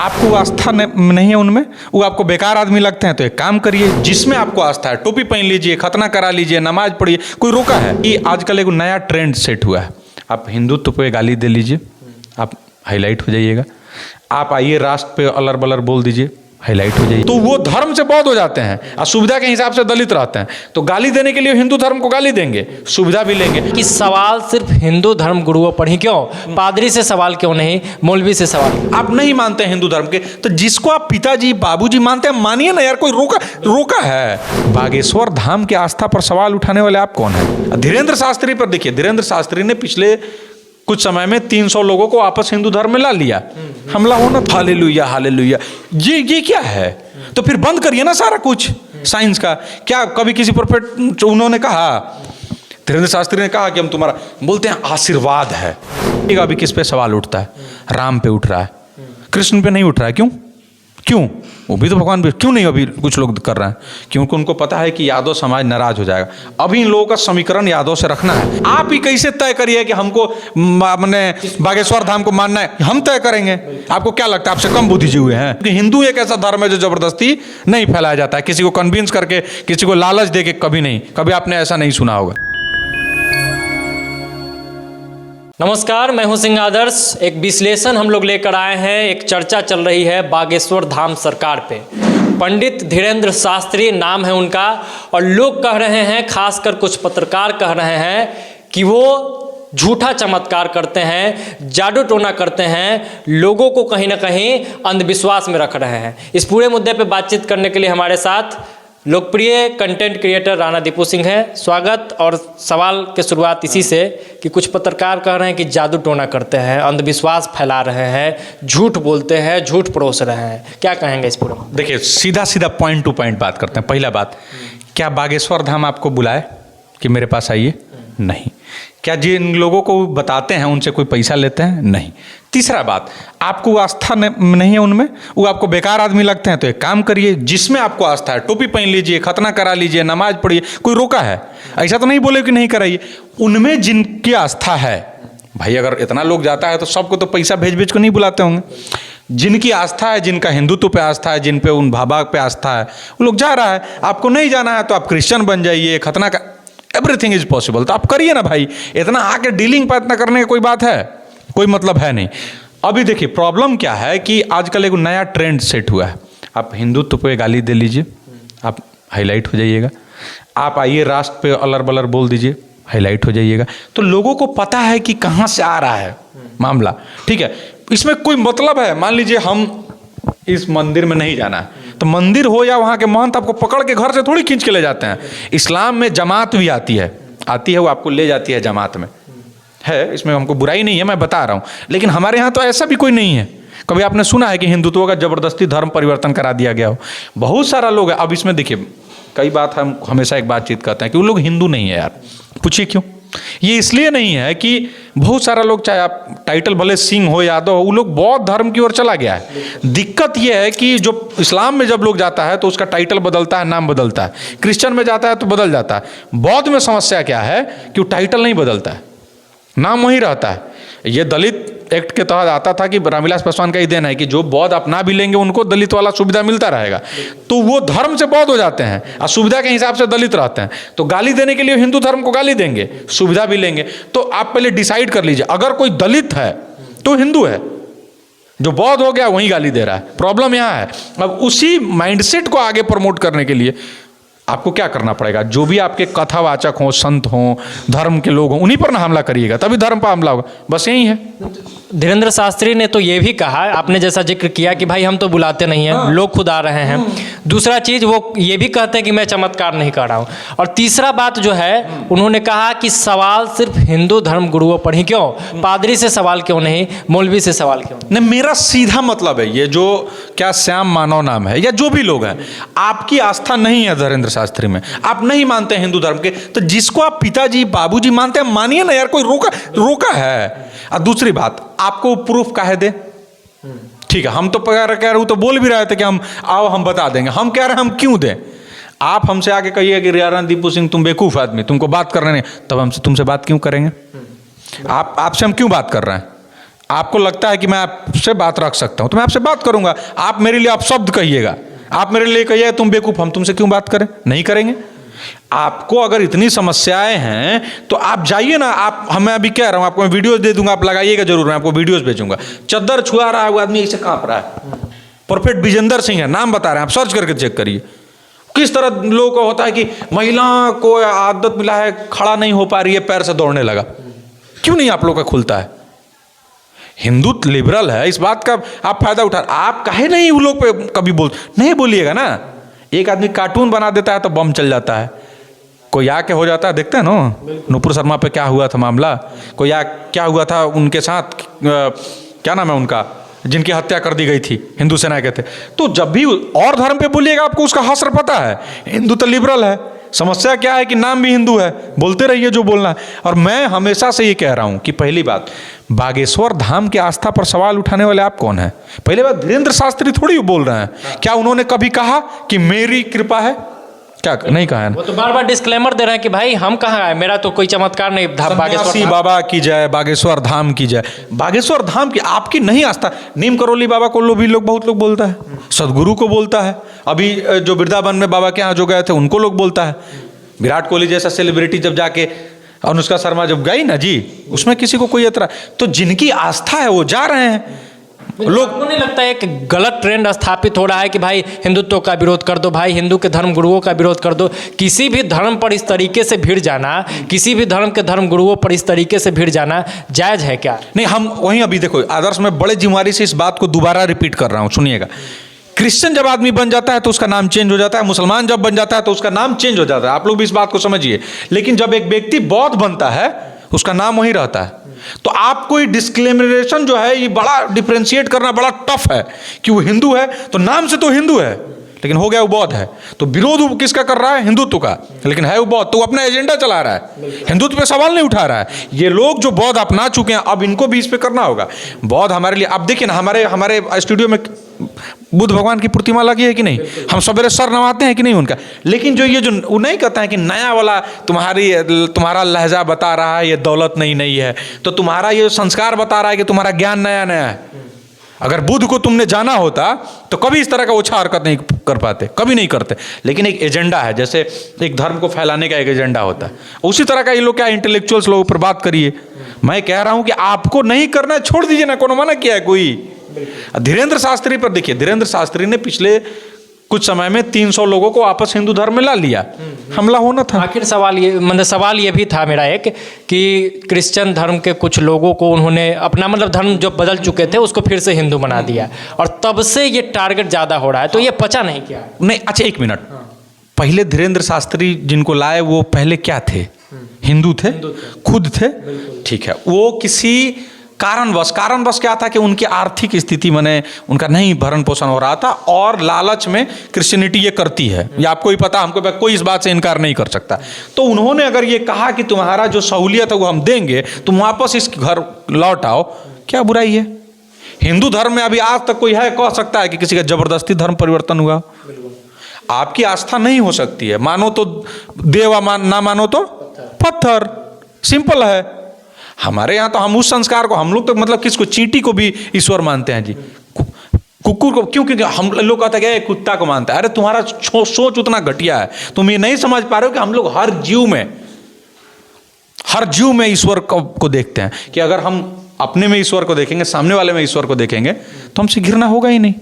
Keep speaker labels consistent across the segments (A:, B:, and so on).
A: आपको आस्था नहीं है उनमें, वो आपको बेकार आदमी लगते हैं, तो एक काम करिए, जिसमें आपको आस्था है टोपी पहन लीजिए, खतना करा लीजिए, नमाज पढ़िए। कोई रोका है? कि आजकल एक नया ट्रेंड सेट हुआ है, आप हिंदुत्व पे गाली दे लीजिए, आप हाईलाइट हो जाइएगा। आप आइए राष्ट्र पे अलर बलर बोल दीजिए, हाईलाइट हो जाइए। तो वो धर्म से बहुत हो जाते हैं और सुविधा के हिसाब से दलित रहते हैं, तो गाली देने के लिए हिंदू धर्म को गाली देंगे, सुविधा भी लेंगे।
B: कि सवाल सिर्फ हिंदू धर्म गुरुओं पर ही क्यों, पादरी से सवाल क्यों नहीं, मौलवी से सवाल?
A: आप नहीं मानते हिंदू धर्म के, तो जिसको आप पिताजी बाबूजी मानते हैं मानिए ना यार, कोई रोका है? बागेश्वर धाम के आस्था पर सवाल उठाने वाले आप कौन है? धीरेन्द्र शास्त्री पर देखिए, धीरेन्द्र शास्त्री ने पिछले कुछ समय में 300 लोगों को वापस हिंदू धर्म में ला लिया। हमला होना, हालेलुया हालेलुया, ये क्या है? तो फिर बंद करिए ना सारा कुछ साइंस का। क्या कभी किसी प्रोफेट उन्होंने कहा, धीरेन्द्र शास्त्री ने कहा कि हम तुम्हारा, बोलते हैं आशीर्वाद है। अभी किस पे सवाल उठता है? राम पे उठ रहा है, कृष्ण पे नहीं उठ रहा है। क्यों? वो भी तो भगवान भी, क्यों नहीं अभी कुछ लोग कर रहे हैं? क्योंकि उनको पता है कि यादव समाज नाराज हो जाएगा। अभी इन लोगों का समीकरण यादव से रखना है। आप ही कैसे तय करिए कि हमको मैंने बागेश्वर धाम को मानना है? हम तय करेंगे। आपको क्या लगता है आपसे कम बुद्धिजीवी हुए हैं? क्योंकि हिंदू एक ऐसा धर्म है जो जबरदस्ती नहीं फैलाया जाता है, किसी को कन्विंस करके, किसी को लालच दे के कभी नहीं। कभी आपने ऐसा नहीं सुना होगा।
B: नमस्कार, मैं हूं सिंह आदर्श। एक विश्लेषण हम लोग लेकर आए हैं। एक चर्चा चल रही है बागेश्वर धाम सरकार पे। पंडित धीरेन्द्र शास्त्री नाम है उनका, और लोग कह रहे हैं, खासकर कुछ पत्रकार कह रहे हैं कि वो झूठा चमत्कार करते हैं, जादू टोना करते हैं, लोगों को कहीं ना कहीं अंधविश्वास में रख रहे हैं। इस पूरे मुद्दे पे बातचीत करने के लिए हमारे साथ लोकप्रिय कंटेंट क्रिएटर राणा दीपू सिंह है। स्वागत। और सवाल की शुरुआत इसी से कि कुछ पत्रकार कह रहे हैं कि जादू टोना करते हैं, अंधविश्वास फैला रहे हैं, झूठ बोलते हैं, झूठ परोस रहे हैं। क्या कहेंगे इस पूरे?
A: देखिए, सीधा पॉइंट टू पॉइंट बात करते हैं। पहला बात, क्या बागेश्वर धाम आपको बुलाए कि मेरे पास आइए? नहीं। क्या जिन लोगों को बताते हैं उनसे कोई पैसा लेते हैं? नहीं। तीसरा बात, आपको आस्था नहीं है उनमें, वो आपको बेकार आदमी लगते हैं, तो एक काम करिए, जिसमें आपको आस्था है टोपी पहन लीजिए, खतना करा लीजिए, नमाज पढ़िए। कोई रोका है? ऐसा तो नहीं बोले कि नहीं कराइए। उनमें जिनकी आस्था है, भाई अगर इतना लोग जाता है तो सबको तो पैसा भेज को नहीं बुलाते होंगे। जिनकी आस्था है, जिनका हिंदुत्व पे आस्था है, जिन पे उन बाबा पे आस्था है, वो लोग जा रहा है। आपको नहीं जाना है तो आप क्रिश्चियन बन जाइए, खतना का, एवरीथिंग इज पॉसिबल। तो आप करिए ना भाई, इतना आके डीलिंग पर इतना करने की कोई बात है? कोई मतलब है नहीं। अभी देखिए प्रॉब्लम क्या है कि आजकल एक नया ट्रेंड सेट हुआ है, आप हिंदुत्व पे गाली दे लीजिए, आप हाईलाइट हो जाइएगा। आप आइए राष्ट्र पे अलर बलर बोल दीजिए, हाईलाइट हो जाइएगा। तो लोगों को पता है कि कहाँ से आ रहा है मामला, ठीक है? इसमें कोई मतलब है? मान लीजिए हम इस मंदिर में नहीं जाना है, तो मंदिर हो या वहाँ के महंत आपको पकड़ के घर से थोड़ी खींच के ले जाते हैं। इस्लाम में जमात भी आती है, वो आपको ले जाती है जमात में, है, इसमें हमको बुराई नहीं है, मैं बता रहा हूँ। लेकिन हमारे यहाँ तो ऐसा भी कोई नहीं है। कभी आपने सुना है कि हिंदुत्व का जबरदस्ती धर्म परिवर्तन करा दिया गया हो? बहुत सारा लोग है। अब इसमें देखिए, कई बात हम हमेशा एक बातचीत करते हैं कि वो लोग हिंदू नहीं है। यार पूछिए क्यों? ये इसलिए नहीं है कि बहुत सारा लोग, चाहे आप टाइटल भले सिंह हो, यादव हो, वो लोग बौद्ध धर्म की ओर चला गया है। दिक्कत यह है कि जो इस्लाम में जब लोग जाता है तो उसका टाइटल बदलता है, नाम बदलता है। क्रिश्चियन में जाता है तो बदल जाता है। बौद्ध में समस्या क्या है कि वो टाइटल नहीं बदलता है, नाम वही रहता है। ये दलित एक्ट के तहत आता था कि रामविलास पासवान का ही देना है कि जो बौद्ध अपना भी लेंगे उनको दलित वाला सुविधा मिलता रहेगा। तो वो धर्म से बौद्ध हो जाते हैं और सुविधा के हिसाब से दलित रहते हैं, तो गाली देने के लिए हिंदू धर्म को गाली देंगे, सुविधा भी लेंगे। तो आप पहले डिसाइड कर लीजिए, अगर कोई दलित है तो हिंदू है, जो बौद्ध हो गया वही गाली दे रहा है। प्रॉब्लम यहाँ है। अब उसी माइंडसेट को आगे प्रमोट करने के लिए आपको क्या करना पड़ेगा? जो भी आपके कथावाचक हों, संत हों, धर्म के लोग हों, उन्हीं पर ना हमला करिएगा, तभी धर्म पर हमला होगा। बस यही है।
B: धीरेन्द्र शास्त्री ने तो ये भी कहा, आपने जैसा जिक्र किया कि भाई हम तो बुलाते नहीं हैं, लोग खुद आ रहे हैं। दूसरा चीज़, वो ये भी कहते हैं कि मैं चमत्कार नहीं कर रहा हूँ। और तीसरा बात जो है, उन्होंने कहा कि सवाल सिर्फ हिंदू धर्म गुरुओं पर ही क्यों, पादरी से सवाल क्यों नहीं, मौलवी से सवाल क्यों
A: नहीं? मेरा सीधा मतलब है, ये जो क्या श्याम मानव नाम है या जो भी लोग हैं, आपकी आस्था नहीं है धीरेन्द्र शास्त्री में, आप नहीं मानते हिंदू धर्म के, तो जिसको आप पिताजी बाबूजी मानते हैं मानिए ना यार। कोई रोका है? और दूसरी बात, आपको प्रूफ काहे दे? ठीक है, हम तो कह रहे, तो बोल भी रहे थे कि हम आओ हम बता देंगे। हम कह रहे हैं हम क्यों दें? आप हमसे आके कहिए कि राणा दीपू सिंह तुम बेवकूफ आदमी, तुमको बात करने नहीं, तब हमसे तुमसे बात क्यों करेंगे? आपसे हम क्यों बात कर रहे हैं? आपको लगता है कि मैं आपसे बात रख सकता हूं तो मैं आपसे बात करूंगा। आप मेरे लिए अपशब्द कहिएगा, आप मेरे लिए कहिएगा तुम बेवकूफ, हम तुमसे क्यों बात करें? नहीं करेंगे। आपको अगर इतनी समस्याएं हैं तो आप जाइए ना, आप हमें अभी कह रहा हूं, आपको मैं वीडियोस दे दूंगा, आप लगाइएगा जरूर, मैं आपको वीडियोस भेजूंगा। चद्दर छुआ रहा है वो आदमी, ऐसे कांप रहा है। प्रोफेट विजेंदर सिंह है, नाम बता रहे हैं, आप सर्च करके चेक करिए। किस तरह लोगों को होता है कि महिला को आदत मिला है, खड़ा नहीं हो पा रही है, पैर से दौड़ने लगा। क्यों नहीं आप लोग का खुलता है? हिंदू लिबरल है, इस बात का आप फायदा उठा, आप काहे नहीं वो लोग पे कभी नहीं बोलिएगा ना। एक आदमी कार्टून बना देता है तो बम चल जाता है, कोई आके हो जाता है, देखते हैं ना नुपुर शर्मा पे क्या हुआ था मामला, कोई क्या हुआ था उनके साथ, क्या नाम है उनका, जिनकी हत्या कर दी गई थी, हिंदू सेना के थे। तो जब भी और धर्म पे बोलिएगा आपको उसका हश्र पता है। हिंदू तो लिबरल है, समस्या क्या है कि नाम भी हिंदू है, बोलते रहिए जो बोलना है। और मैं हमेशा से ये कह रहा हूं कि पहली बात, बागेश्वर धाम की आस्था पर सवाल उठाने वाले आप कौन हैं? पहली बात, धीरेंद्र शास्त्री थोड़ी बोल रहे हैं, क्या उन्होंने कभी कहा कि मेरी कृपा है? क्या नहीं कहा है?
B: वो तो बार बार डिस्क्लेमर दे रहे हैं कि भाई हम कहाँ आए, मेरा तो कोई चमत्कार नहीं।
A: बागेश्वर बाबा की जय, बागेश्वर धाम की जय। बागेश्वर धाम की आपकी नहीं आस्था, नीम करोली बाबा को भी लोग, बहुत लोग बोलता है, सदगुरु को बोलता है, अभी जो वृंदावन में बाबा के यहाँ जो गए थे उनको लोग बोलता है। विराट कोहली जैसा सेलिब्रिटी जब जाके, अनुष्का शर्मा जब गई ना जी, उसमें किसी को कोई एतरा, तो जिनकी आस्था है वो जा रहे हैं।
B: लोग को नहीं लगता एक गलत ट्रेंड स्थापित हो रहा है कि भाई हिंदुत्व का विरोध कर दो, भाई हिंदू के धर्म गुरुओं का विरोध कर दो? किसी भी धर्म पर इस तरीके से भिड़ जाना, किसी भी धर्म के धर्म गुरुओं पर इस तरीके से भिड़ जाना जायज है क्या?
A: नहीं, हम वहीं अभी देखो आदर्श में बड़े जिम्मेदारी से इस बात को दोबारा रिपीट कर रहा हूं, सुनिएगा। क्रिश्चियन जब आदमी बन जाता है तो उसका नाम चेंज हो जाता है, मुसलमान जब बन जाता है तो उसका नाम चेंज हो जाता है, आप लोग भी इस बात को समझिए। लेकिन जब एक व्यक्ति बौद्ध बनता है उसका नाम वहीं रहता है। तो आपको ये डिस्क्रिमिनेशन जो है, ये बड़ा डिफरेंशिएट करना बड़ा टफ है कि वो हिंदू है तो नाम से तो हिंदू है, लेकिन हो गया वो बौद्ध है। तो विरोध वो किसका कर रहा है? हिंदुत्व का, लेकिन है वो बौद्ध, तो वो अपना एजेंडा चला रहा है, हिंदुत्व पे सवाल नहीं उठा रहा है। ये लोग जो बौद्ध अपना चुके हैं, अब इनको भी इस पे करना होगा। बौद्ध हमारे लिए, अब देखिए ना, हमारे स्टूडियो में बुद्ध भगवान की प्रतिमा लगी है कि नहीं? हम सवेरे सर नवाते हैं कि नहीं उनका? लेकिन जो ये जो वो नहीं कहता है कि नया वाला तुम्हारा लहजा बता रहा है ये दौलत नहीं है, तो तुम्हारा ये संस्कार बता रहा है कि तुम्हारा ज्ञान नया है। अगर बुद्ध को तुमने जाना होता तो कभी इस तरह का ओछा हरकत नहीं कर पाते, कभी नहीं करते। लेकिन एक एजेंडा है, जैसे एक धर्म को फैलाने का एक एजेंडा होता है, उसी तरह का ये लोग क्या इंटेलेक्चुअल्स लोगों पर बात करिए। मैं कह रहा हूं कि आपको नहीं करना है, छोड़ दीजिए ना, कौन मना किया है कोई? धीरेंद्र शास्त्री पर देखिए, धीरेंद्र शास्त्री ने पिछले कुछ समय में 300 लोगों को वापस हिंदू धर्म में ला लिया, हमला होना था।
B: आखिर सवाल ये भी था मेरा एक, कि क्रिश्चियन धर्म के कुछ लोगों को उन्होंने अपना धर्म जो बदल चुके थे उसको फिर से हिंदू बना दिया, और तब से ये टारगेट ज़्यादा हो रहा है। तो ये पचा नहीं क्या?
A: नहीं, अच्छा एक मिनट, पहले धीरेंद्र शास्त्री जिनको लाए वो पहले क्या थे? हिंदू थे, खुद थे, ठीक है। वो किसी कारणवश क्या था कि उनकी आर्थिक स्थिति उनका नहीं भरण पोषण हो रहा था, और लालच में क्रिश्चियनिटी ये करती है, ये आपको ही पता, हमको कोई इस बात से इनकार नहीं कर सकता। तो उन्होंने अगर ये कहा कि तुम्हारा जो सहूलियत है वो हम देंगे, तुम वापस इस घर लौट आओ, क्या बुराई है? हिंदू धर्म में अभी आज तक कोई है कह सकता है कि किसी का जबरदस्ती धर्म परिवर्तन हुआ? आपकी आस्था नहीं हो सकती है, मानो तो देव, ना मानो तो पत्थर, सिंपल है। हमारे यहाँ तो हम उस संस्कार को, हम लोग तो किसको, चींटी को भी ईश्वर मानते हैं जी, कुकुर को क्यों? क्योंकि हम लोग कहते हैं कि कुत्ता को मानता है। अरे तुम्हारा सोच उतना घटिया है, तुम ये नहीं समझ पा रहे हो कि हम लोग हर जीव में ईश्वर को देखते हैं, कि अगर हम अपने में ईश्वर को देखेंगे, सामने वाले में ईश्वर को देखेंगे, तो हमसे घृणा होगा ही नहीं,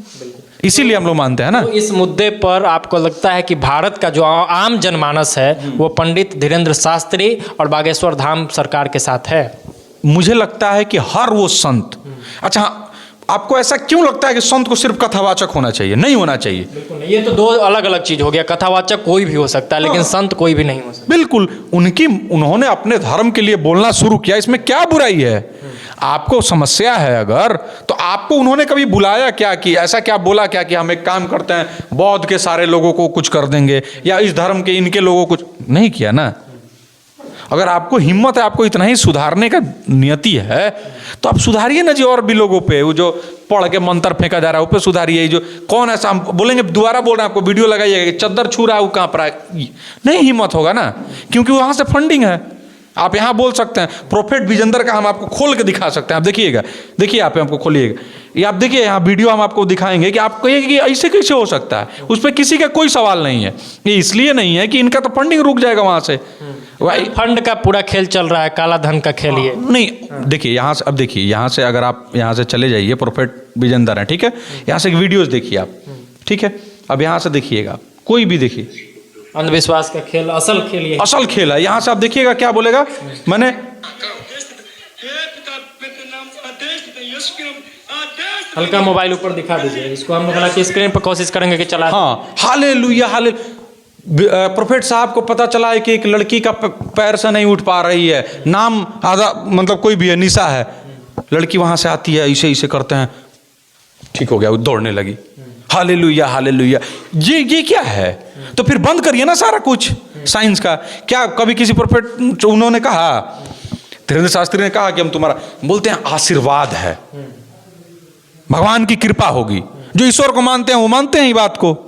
A: इसीलिए हम लोग मानते हैं ना।
B: तो इस मुद्दे पर आपको लगता है कि भारत का जो आम जनमानस है वो पंडित धीरेंद्र शास्त्री और बागेश्वर धाम सरकार के साथ है?
A: मुझे लगता है कि हर वो संत, अच्छा आपको ऐसा क्यों लगता है कि संत को सिर्फ कथावाचक होना चाहिए? नहीं होना चाहिए।
B: बिल्कुल, ये तो दो अलग अलग चीज हो गया। कथावाचक कोई भी हो सकता है, लेकिन संत कोई भी नहीं हो सकता।
A: बिल्कुल, उन्होंने अपने धर्म के लिए बोलना शुरू किया, इसमें क्या बुराई है? आपको समस्या है अगर, तो आपको उन्होंने कभी बुलाया क्या, कि ऐसा क्या बोला क्या कि हम एक काम करते हैं, बौद्ध के सारे लोगों को कुछ कर देंगे, या इस धर्म के इनके लोगों को कुछ नहीं किया ना। अगर आपको हिम्मत है, आपको इतना ही सुधारने का नियति है, तो आप सुधारिए ना जी, और भी लोगों पे, वो जो पढ़ के मंत्र फेंका जा रहा है उस पर सुधारिए। जो कौन ऐसा, हम बोलेंगे, दोबारा बोल रहे हैं आपको, वीडियो लगाइएगा कि चद्दर छू रहा है वो कहाँ पर है, नहीं हिम्मत होगा ना, क्योंकि वहाँ से फंडिंग है। आप यहाँ बोल सकते हैं प्रोफेट विजेंद्र का हम आपको खोल के दिखा सकते हैं। आप देखिएगा, देखिए आप हमको खोलिएगा, ये आप देखिए यहाँ वीडियो हम आपको दिखाएंगे कि आप कहिए कि ऐसे कैसे हो सकता है, उस पर किसी का कोई सवाल नहीं है। ये इसलिए नहीं है कि इनका तो फंडिंग रुक जाएगा वहाँ से,
B: फंड का पूरा खेल चल रहा है, काला धन का खेल ये
A: नहीं। देखिए यहाँ से, अब देखिए यहाँ से अगर आप यहाँ से चले जाइए, प्रोफेट विजेंद्र है, ठीक है, यहाँ से वीडियोस देखिए आप, ठीक है। अब यहाँ से देखिएगा, कोई भी देखिए,
B: अंधविश्वास का खेल, असल खेल ये
A: असल खेल है। यहाँ से आप देखिएगा क्या बोलेगा, मैंने
B: हल्का मोबाइल ऊपर दिखा दीजिए इसको, हम हालांकि स्क्रीन पर कोशिश करेंगे कि चला।
A: हाँ, हालेलुया हालेलुया। प्रोफेट साहब को पता चला है कि एक लड़की का पैर से नहीं उठ पा रही है, नाम आधा मतलब कोई भी है, निशा है, लड़की वहां से आती है, इसे इसे करते हैं, ठीक हो गया, वो दौड़ने लगी। Hallelujah hallelujah. ये क्या है? तो फिर बंद करिए ना सारा कुछ साइंस का। क्या कभी किसी प्रोफेट उन्होंने कहा, धीरेन्द्र शास्त्री ने कहा कि हम तुम्हारा, बोलते हैं आशीर्वाद है, भगवान की कृपा होगी। जो ईश्वर को मानते हैं वो मानते हैं ये बात को।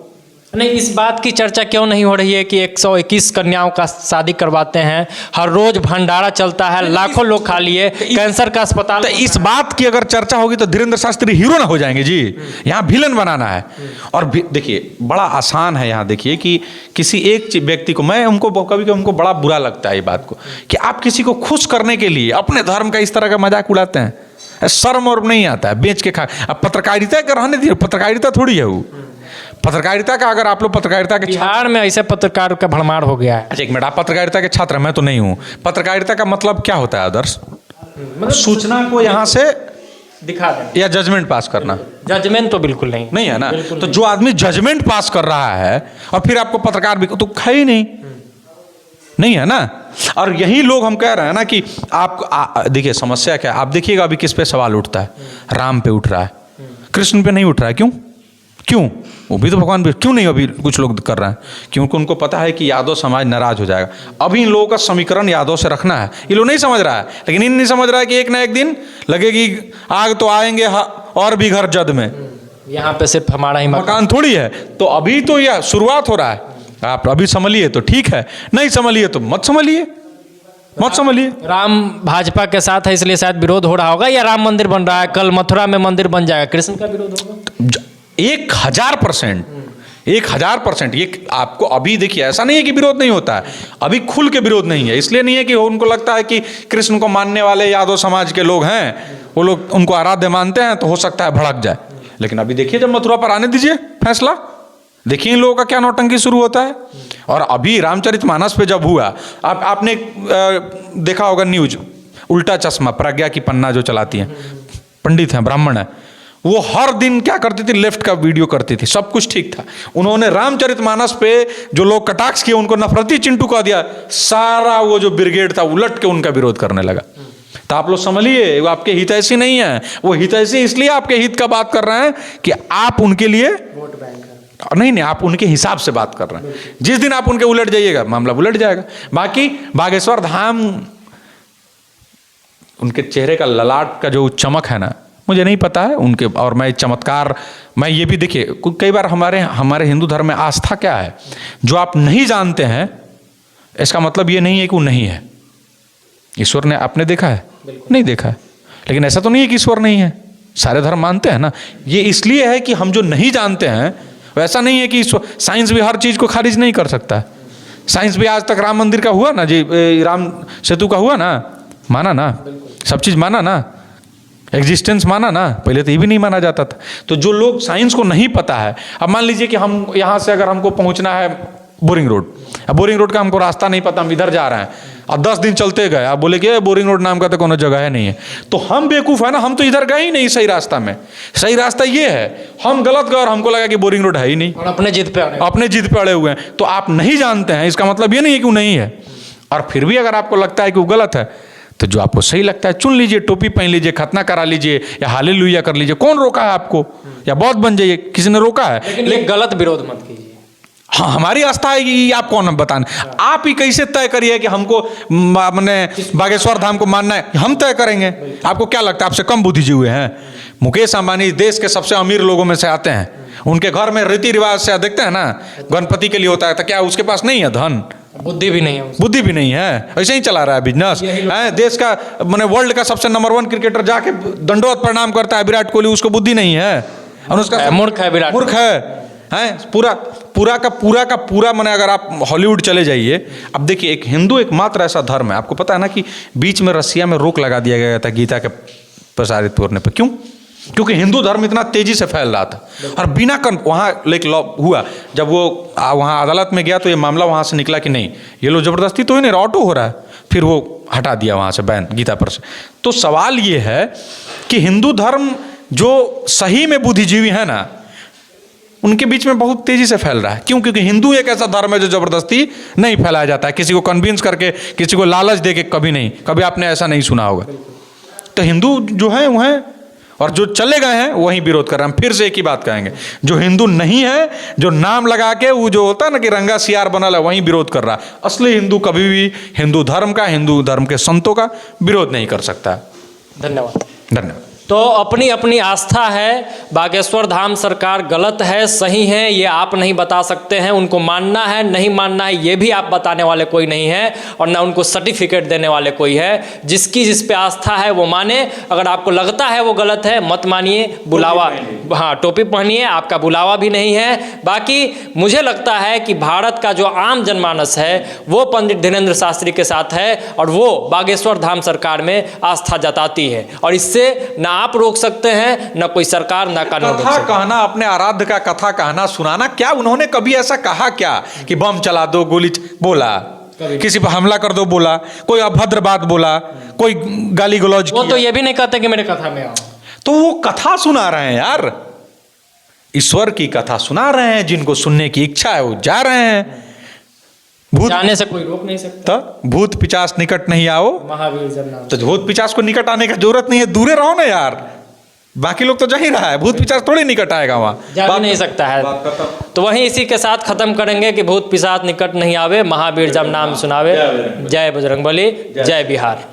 B: नहीं, इस बात की चर्चा क्यों नहीं हो रही है कि 121 कन्याओं का शादी करवाते हैं, हर रोज भंडारा चलता है, लाखों लोग खा लिए, कैंसर का अस्पताल।
A: तो इस बात की अगर चर्चा होगी तो धीरेन्द्र शास्त्री हीरो ना हो जाएंगे जी। यहाँ विलन बनाना है। और देखिए बड़ा आसान है, यहाँ देखिए कि किसी एक व्यक्ति को, मैं उनको कभी हमको बड़ा बुरा लगता है ये बात को, कि आप किसी को खुश करने के लिए अपने धर्म का इस तरह का मजाक उड़ाते हैं। शर्म और नहीं आता है, बेच के खा। अब पत्रकारिता का रहने दीजिए, पत्रकारिता थोड़ी है वो। पत्रकारिता का अगर आप लोग पत्रकारिता के
B: बिहार में ऐसे पत्रकार का भड़मार हो गया है।
A: अच्छा एक मिनट, आप पत्रकारिता के छात्र, मैं तो नहीं हूँ। पत्रकारिता का मतलब क्या होता है आदर्श? मतलब सूचना को यहाँ से
B: दिखा दें
A: या जजमेंट पास करना।
B: जजमेंट तो बिल्कुल नहीं
A: है ना। तो जो आदमी जजमेंट पास कर रहा है और फिर आपको पत्रकार भी तो है ही नहीं है ना। और यही लोग हम कह रहे हैं ना कि आप देखिए समस्या क्या है। आप देखिएगा अभी किस पे सवाल उठता है, राम पे उठ रहा है, कृष्ण पे नहीं उठ रहा है। क्यों? वो भी तो भगवान भी, क्यों नहीं अभी कुछ लोग कर रहे हैं? क्योंकि उनको पता है कि यादव समाज नाराज हो जाएगा। अभी इन लोगों का समीकरण यादव से रखना है, ये लोग नहीं समझ रहा है। लेकिन इन नहीं समझ रहा है कि एक ना एक दिन लगेगी आग, तो आएंगे और भी घर जद में।
B: यहाँ पे सिर्फ हमारा ही
A: मकान थोड़ी है। तो अभी तो यह शुरुआत हो रहा है। आप अभी संभलिए तो ठीक है, नहीं संभलिए तो मत संभलिए।
B: राम भाजपा के साथ है इसलिए शायद विरोध हो रहा होगा, या राम मंदिर बन रहा है, कल मथुरा में मंदिर बन जाएगा, कृष्ण का विरोध होगा?
A: 1000%। ये आपको अभी देखिए, ऐसा नहीं है कि विरोध नहीं होता है, अभी खुल के विरोध नहीं है। इसलिए नहीं है कि उनको लगता है कि कृष्ण को मानने वाले यादव समाज के लोग हैं, वो लोग उनको आराध्य मानते हैं, तो हो सकता है भड़क जाए। लेकिन अभी देखिए जब मथुरा पर आने दीजिए फैसला, देखिए इन लोगों का क्या नौटंकी शुरू होता है। और अभी रामचरितमानस पे जब हुआ, आपने देखा होगा न्यूज, उल्टा चश्मा, प्रज्ञा की पन्ना जो चलाती हैं, पंडित हैं, ब्राह्मण है, वो हर दिन क्या करती थी, लेफ्ट का वीडियो करती थी, सब कुछ ठीक था। उन्होंने रामचरितमानस पे जो लोग कटाक्ष किए उनको नफरती चिंटू कह दिया, सारा वो जो ब्रिगेड था उलट के उनका विरोध करने लगा। तो आप लोग समझिए, वो आपके हितैषी नहीं है, वो हितैषी इसलिए आपके हित का बात कर रहे हैं कि आप उनके लिए
B: वोट बैंक है।
A: नहीं, आप उनके हिसाब से बात कर रहे हैं। जिस दिन आप उनके उलट जाइएगा, मामला उलट जाएगा। बाकी बागेश्वर धाम, उनके चेहरे का ललाट का जो चमक है ना, मुझे नहीं पता है उनके, और मैं चमत्कार, मैं ये भी देखिए कई बार हमारे हिंदू धर्म में आस्था क्या है, जो आप नहीं जानते हैं इसका मतलब ये नहीं है कि वो नहीं है। ईश्वर ने आपने देखा है? नहीं देखा है। लेकिन ऐसा तो नहीं है कि ईश्वर नहीं है, सारे धर्म मानते हैं ना। ये इसलिए है कि हम जो नहीं जानते हैं, वैसा नहीं है कि साइंस भी हर चीज को खारिज नहीं कर सकता। साइंस भी आज तक राम मंदिर का हुआ ना जी, राम सेतु का हुआ ना, माना ना, सब चीज माना ना, एग्जिस्टेंस माना ना, पहले तो ये भी नहीं माना जाता था। तो जो लोग साइंस को नहीं पता है, अब मान लीजिए कि हम यहाँ से अगर हमको पहुँचना है बोरिंग रोड, अब बोरिंग रोड का हमको रास्ता नहीं पता, हम इधर जा रहे हैं, और 10 दिन चलते गए, आप बोले कि बोरिंग रोड नाम का तो कोनो जगह है नहीं है, तो हम बेवकूफ़ है ना, हम तो इधर गए ही नहीं सही रास्ता में। सही रास्ता ये है, हम गलत गए और हमको लगा कि बोरिंग रोड है ही नहीं,
B: और अपने जिद पे अड़े
A: हुए हैं। तो आप नहीं जानते हैं, इसका मतलब ये नहीं है कि वो नहीं है। और फिर भी अगर आपको लगता है कि वो गलत है, तो जो आपको सही लगता है चुन लीजिए, टोपी पहन लीजिए, खतना करा लीजिए, या हालेलुया कर लीजिए। कौन रोका है आपको? या बौद्ध बन जाइए, किसी ने रोका है?
B: लेकिन गलत विरोध मत कीजिए।
A: हाँ, हमारी आस्था है कि आप कौन बताना, आप ही कैसे तय करिए कि हमको मैंने बागेश्वर धाम को मानना है, हम तय करेंगे। आपको क्या लगता है आपसे कम बुद्धिजीवी हुए हैं? मुकेश अंबानी देश के सबसे अमीर लोगों में से आते हैं, उनके घर में रीति रिवाज से देखते हैं ना, गणपति के लिए होता है, तो क्या उसके पास नहीं है धन?
B: बुद्धि भी नहीं है उसमें।
A: बुद्धि भी नहीं है, ऐसे ही चला रहा है बिजनेस है। देश का माने वर्ल्ड का सबसे नंबर 1 क्रिकेटर जाके दंडवत प्रणाम करता है विराट कोहली, उसको बुद्धि नहीं है और उसका
B: मूर्ख है विराट।
A: मूर्ख है पूरा का पूरा। माने अगर आप हॉलीवुड चले जाइए, अब देखिए एक हिंदू एकमात्र ऐसा धर्म है, आपको पता है ना कि बीच में रसिया में रोक लगा दिया गया था गीता के प्रसारित करने पर। क्यों? क्योंकि हिंदू धर्म इतना तेजी से फैल रहा था और बिना वहाँ लाइक लॉ हुआ। जब वो वहाँ अदालत में गया तो ये मामला वहाँ से निकला कि नहीं, ये लोग जबरदस्ती तो ही नहीं, ऑटो हो रहा है, फिर वो हटा दिया वहाँ से बैन गीता पर से। तो सवाल ये है कि हिंदू धर्म जो सही में बुद्धिजीवी है ना, उनके बीच में बहुत तेजी से फैल रहा है। क्यों? क्योंकि हिंदू एक ऐसा धर्म है जो जबरदस्ती नहीं फैलाया जाता है, किसी को कन्विंस करके, किसी को लालच दे के कभी नहीं। कभी आपने ऐसा नहीं सुना होगा। तो हिंदू जो है वो है, और जो चले गए हैं वही विरोध कर रहे हैं। फिर से एक ही बात कहेंगे, जो हिंदू नहीं है, जो नाम लगा के वो जो होता है ना कि रंगा सियार बनल है, वही विरोध कर रहा है। असली हिंदू कभी भी हिंदू धर्म के संतों का विरोध नहीं कर सकता।
B: धन्यवाद।
A: धन्यवाद।
B: तो अपनी अपनी आस्था है, बागेश्वर धाम सरकार गलत है सही है ये आप नहीं बता सकते हैं। उनको मानना है नहीं मानना है ये भी आप बताने वाले कोई नहीं है, और ना उनको सर्टिफिकेट देने वाले कोई है। जिसकी जिस पे आस्था है वो माने। अगर आपको लगता है वो गलत है मत मानिए, बुलावा, हाँ टोपी पहनिए, आपका बुलावा भी नहीं है। बाकी मुझे लगता है कि भारत का जो आम जनमानस है वो पंडित धीरेंद्र शास्त्री के साथ है, और वो बागेश्वर धाम सरकार में आस्था जताती है, और इससे ना आप रोक सकते हैं, ना कोई सरकार, ना कानून रोक सकता है।
A: कथा कहना, अपने आराध्य का कथा कहना, सुनाना, क्या उन्होंने कभी ऐसा कहा क्या कि बम चला दो, गोली बोला, किसी पर हमला कर दो बोला, कोई अभद्र बात बोला, कोई गाली गलौज
B: वो तो ये भी नहीं कहते कि मेरे कथा में आओ।
A: तो वो कथा सुना रहे हैं यार, ईश्वर की कथा सुना रहे हैं। जिनको सुनने की इच्छा है वो जा रहे हैं।
B: जाने से कोई रोक नहीं सकता।
A: तो भूत पिचास निकट नहीं आओ,
B: महावीर जब नाम।
A: तो भूत पिचास को निकट आने की जरूरत नहीं है, दूरे रहो ना यार। बाकी लोग तो जा ही रहा है, भूत पिचास थोड़ी निकट आएगा वहां,
B: जा भी नहीं सकता है। तो वहीं इसी के साथ खत्म करेंगे कि भूत पिशाच निकट नहीं आवे, महावीर जब नाम सुनावे। जय बजरंगबली, जय बिहार।